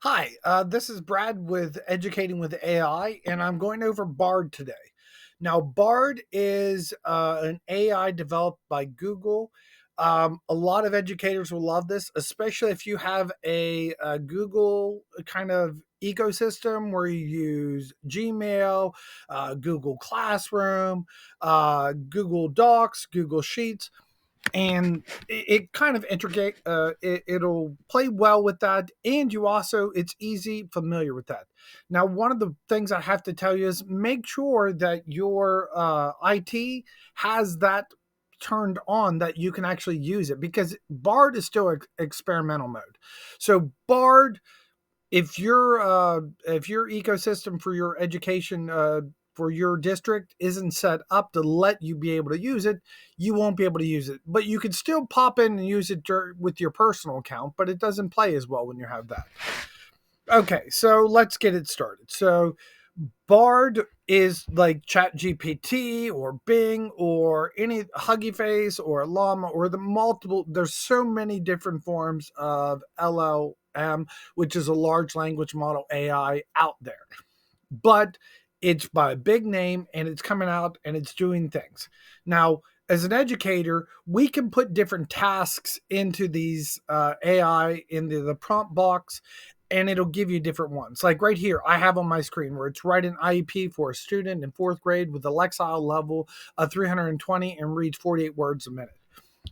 Hi, this is Brad with Educating with AI, and I'm going over Bard today. Now, Bard is an AI developed by Google. A lot of educators will love this, especially if you have a Google kind of ecosystem where you use Gmail, Google Classroom, Google Docs, Google Sheets, and it kind of integrate it'll play well with that, and you also it's easy familiar with that. Now, one of the things I have to tell you is make sure that your IT has that turned on, that you can actually use it, because Bard is still experimental mode. So Bard, if your ecosystem for your education for your district isn't set up to let you be able to use it, you won't be able to use it. But you can still pop in and use it with your personal account, but it doesn't play as well when you have that. Okay, so let's get it started. So Bard is like ChatGPT or Bing or any Huggy Face or Llama or the multiple. There's so many different forms of LLM, which is a large language model AI out there. But it's by a big name and it's coming out and it's doing things. Now, as an educator, we can put different tasks into these AI into the prompt box, and it'll give you different ones. Like right here, I have on my screen where it's write an IEP for a student in fourth grade with a Lexile level of 320 and reads 48 words a minute.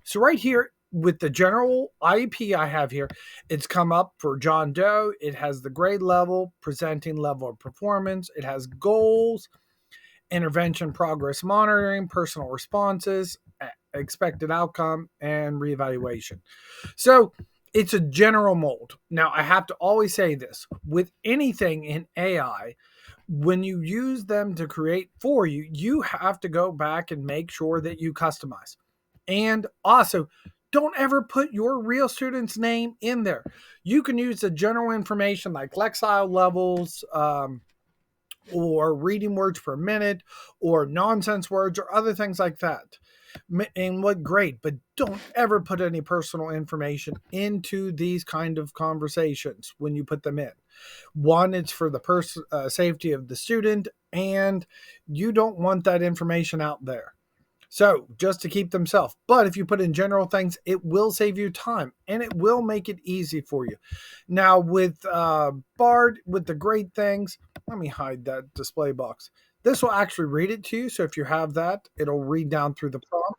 So right here with the general IEP I have here, it's come up for John Doe. It has the grade level, presenting level of performance. It has goals, intervention progress monitoring, personal responses, expected outcome, and reevaluation. So it's a general mold. Now, I have to always say this with anything in AI, when you use them to create for you, you have to go back and make sure that you customize. And also, don't ever put your real student's name in there. You can use the general information like Lexile levels, or reading words per minute, or nonsense words, or other things like that. And what great, but don't ever put any personal information into these kind of conversations when you put them in. One, it's for the safety of the student, and you don't want that information out there. So just to keep them safe. But if you put in general things, it will save you time and it will make it easy for you. Now with Bard, with the great things, let me hide that display box. This will actually read it to you. So if you have that, it'll read down through the prompt.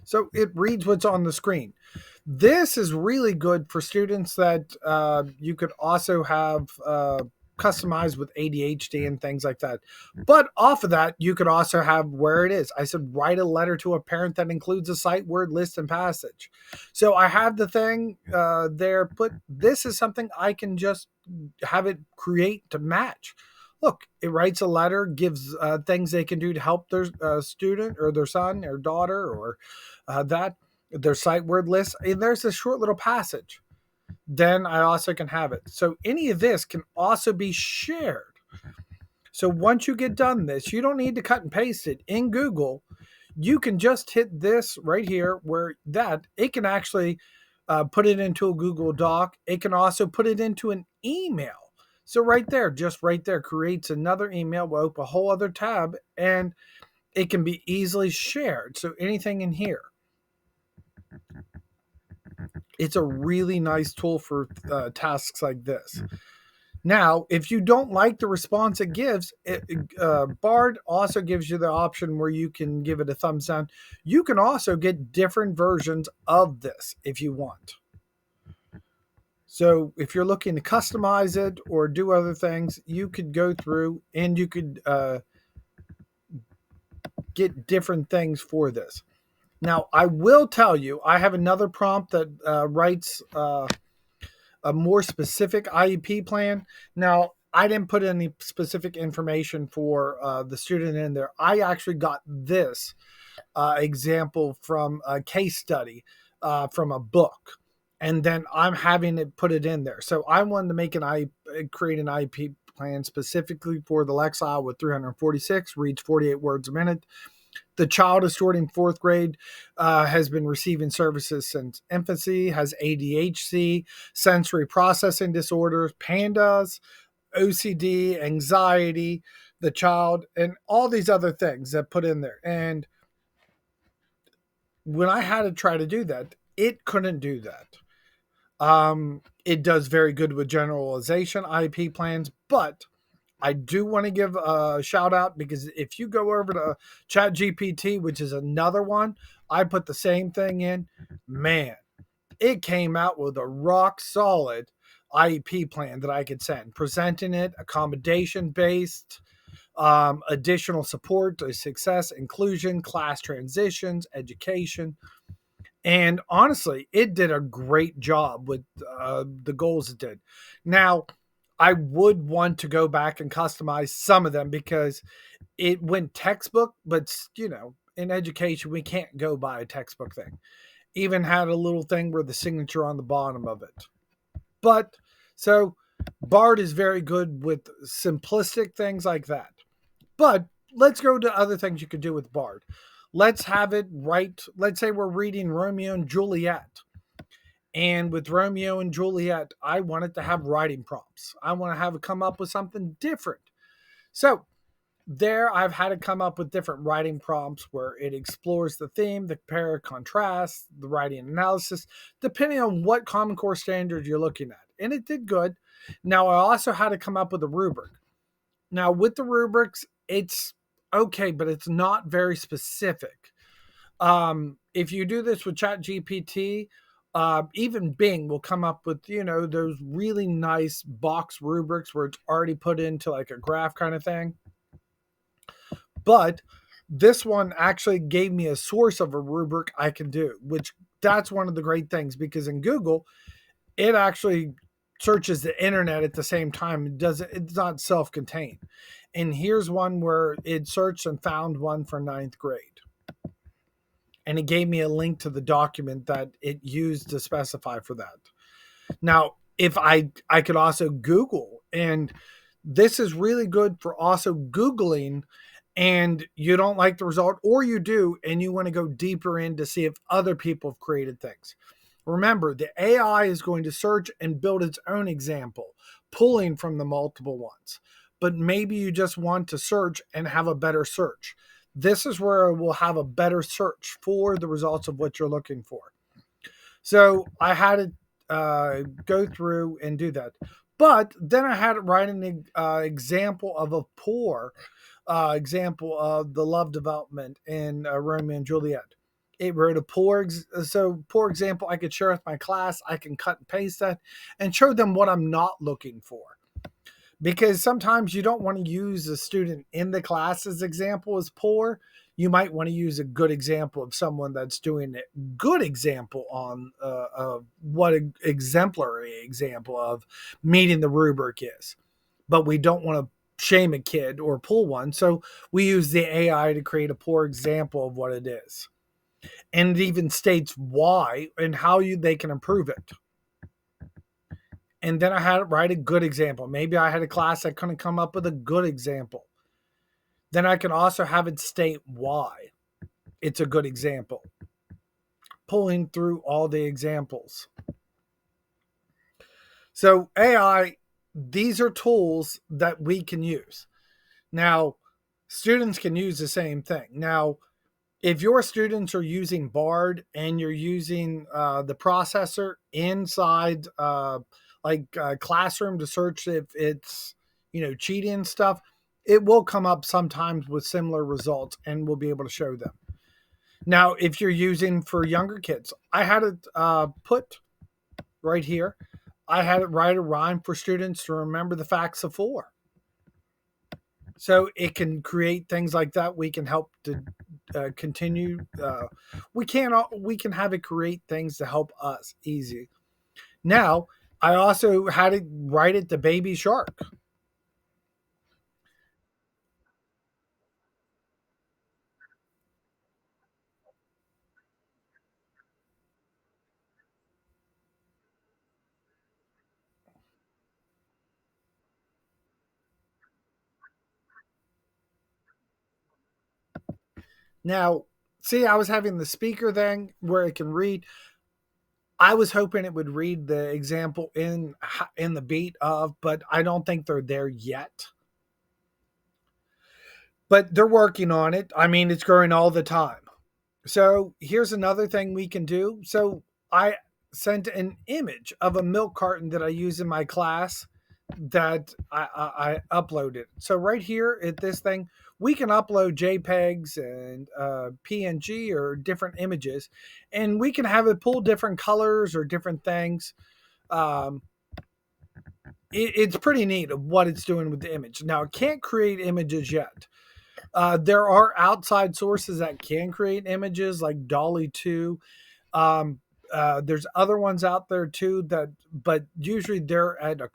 So it reads what's on the screen. This is really good for students that you could also have customized with ADHD and things like that. But off of that, you could also have where it is. I said, write a letter to a parent that includes a sight, word, list, and passage. So I have the thing there, but this is something I can just have it create to match. Look, it writes a letter, gives things they can do to help their student or their son or daughter or that their sight word list, and there's a short little passage. Then I also can have it. So any of this can also be shared. So once you get done this, you don't need to cut and paste it in Google. You can just hit this right here where that it can actually put it into a Google Doc. It can also put it into an email. So right there, just right there, creates another email, will open a whole other tab, and it can be easily shared. So anything in here, it's a really nice tool for tasks like this. Now, if you don't like the response it gives, Bard also gives you the option where you can give it a thumbs down. You can also get different versions of this if you want. So, if you're looking to customize it or do other things, you could go through and you could get different things for this. Now, I will tell you, I have another prompt that writes a more specific IEP plan. Now, I didn't put any specific information for the student in there. I actually got this example from a case study from a book, and then I'm having it put it in there. So I wanted to create an IEP plan specifically for the Lexile with 346, reads 48 words a minute. The child is stored in fourth grade, has been receiving services since infancy, has ADHD, sensory processing disorders, pandas, OCD, anxiety, the child, and all these other things that put in there. And when I had to try to do that, it couldn't do that. It does very good with generalization IEP plans, but I do want to give a shout out because if you go over to ChatGPT, which is another one, I put the same thing in. Man, it came out with a rock solid IEP plan that I could send, presenting it accommodation based, additional support to success, inclusion, class transitions, education. And honestly, it did a great job with the goals it did. Now, I would want to go back and customize some of them because it went textbook, but in education, we can't go by a textbook thing. Even had a little thing where the signature on the bottom of it. But so Bard is very good with simplistic things like that. But let's go to other things you could do with Bard. Let's have it right. Let's say we're reading Romeo and Juliet. And with Romeo and Juliet, I wanted to have writing prompts. I want to have it come up with something different. So there, I've had to come up with different writing prompts where it explores the theme, the compare, contrast, the writing analysis, depending on what Common Core standard you're looking at. And it did good. Now, I also had to come up with a rubric. Now, with the rubrics, it's okay, but it's not very specific. If you do this with ChatGPT, even Bing will come up with those really nice box rubrics where it's already put into like a graph kind of thing. But this one actually gave me a source of a rubric I can do, which that's one of the great things because in Google, it actually searches the internet at the same time. It's not self-contained. And here's one where it searched and found one for ninth grade. And it gave me a link to the document that it used to specify for that. Now, if I could also Google, and this is really good for also Googling, and you don't like the result, or you do, and you want to go deeper in to see if other people have created things. Remember, the AI is going to search and build its own example, pulling from the multiple ones. But maybe you just want to search and have a better search. This is where it will have a better search for the results of what you're looking for. So I had to go through and do that. But then I had to write an example of a poor example of the love development in Romeo and Juliet. It wrote a poor example I could share with my class. I can cut and paste that and show them what I'm not looking for. Because sometimes you don't want to use a student in the class as example as poor. You might want to use a good example of someone that's doing a good example on what an exemplary example of meeting the rubric is. But we don't want to shame a kid or pull one. So we use the AI to create a poor example of what it is. And it even states why and how they can improve it. And then I had to write a good example. Maybe I had a class that couldn't come up with a good example. Then I can also have it state why it's a good example, pulling through all the examples. So, AI, these are tools that we can use. Now, students can use the same thing. Now, if your students are using Bard and you're using the processor inside Classroom to search if it's cheating and stuff, it will come up sometimes with similar results and we'll be able to show them. Now, if you're using for younger kids, I had it put right here. I had it write a rhyme for students to remember the facts of four. So it can create things like that. We can help to continue. We can have it create things to help us easy. Now, I also had it write it to Baby Shark. Now, see, I was having the speaker thing where it can read. I was hoping it would read the example in the beat of, but I don't think they're there yet. But they're working on it. I mean, it's growing all the time. So here's another thing we can do. So I sent an image of a milk carton that I use in my class that I uploaded. So right here at this thing, we can upload JPEGs and PNG or different images, and we can have it pull different colors or different things. Um, it's pretty neat of what it's doing with the image. Now, it can't create images yet. There are outside sources that can create images like Dolly 2. Um, there's other ones out there too that, but usually they're at a